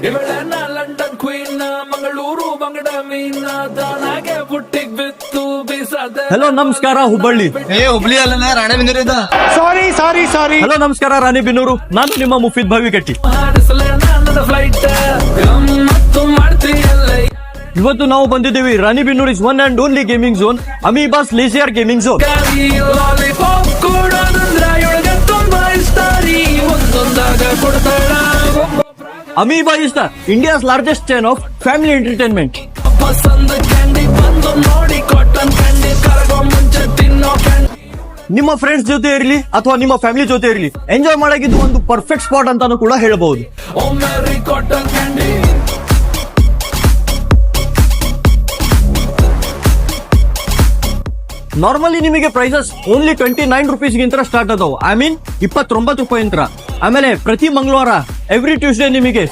ಇವಳೆನ್ನ London queen Mangaluru ಬಂಗಡ ಮೀನ ದಾನಾಗೆ ಬುಟ್ಟಿಗ್ ಬಿತ್ತು ಬೀಸದೆ. Hello ನಮಸ್ಕಾರ Hubballi. Hubli ಅಲ್ಲನ ರಾಣೆಬೆನ್ನೂರಿಂದ. Sorry hello ನಮಸ್ಕಾರ ರಾಣಿಬೆನ್ನೂರು. ನಾನು ನಿಮ್ಮ ಮುಫೀದ್ ಭವಿಗಟ್ಟಿ. ಹಾಡಿಸಲೇ ನನ್ನ ಫ್ಲೈಟ್ ಗಮ್ಮತ್ತು ಮಾಡ್ತೀಯಲ್ಲ. ಇವತ್ತು ನಾವು ಬಂದಿದ್ದೀವಿ Ranebennur is one and only gaming zone, Amoeba's leisure gaming zone. Lollipop ಕೊಡೋದಂದ್ರ ಇವಳಿಗೆ ತುಂಬಾ ಇಷ್ಟ ರೀ, ಒಂದೊಂದಾಗ ಕೊಡ್ತಾಳ. Amoeba is the India's largest chain of family entertainment. ಪಸಂದ್ ಕ್ಯಾಂಡಿ ಬಂದು ನೋಡಿ ಕಾಟನ್ ಕ್ಯಾಂಡಿ ಕರಗೋ ಮುಂಚೆ ತಿನ್ನೋ ಕ್ಯಾಂಡಿ. ನಿಮ್ಮ ಫ್ರೆಂಡ್ಸ್ ಜೊತೆ ಇರಲಿ ಅಥವಾ ನಿಮ್ಮ ಫ್ಯಾಮಿಲಿ ಜೊತೆ ಇರಲಿ, ಎಂಜಾಯ್ ಮಾಡಾಗಿದ್ದು ಒಂದು ಪರ್ಫೆಕ್ಟ್ ಸ್ಪಾಟ್ ಅಂತಾನು ಕೂಡ ಹೇಳಬಹುದು. ಓ ಮೆರಿ ಕಾಟನ್ ಕ್ಯಾಂಡಿ. ನಾರ್ಮಲಿ ನಿಮಗೆ ಪ್ರೈಸಸ್ ಓನ್ಲಿ 29 rupees ಗಿಂತ ಸ್ಟಾರ್ಟ್ ಅದಾವ. ಐ ಮೀನ್ 29 ರೂಪಾಯಿ. ಆಮೇಲೆ ಪ್ರತಿ ಮಂಗಳವಾರ ಎವ್ರಿ ಟ್ಯೂಸ್ಡೇ ನಿಮಗೆ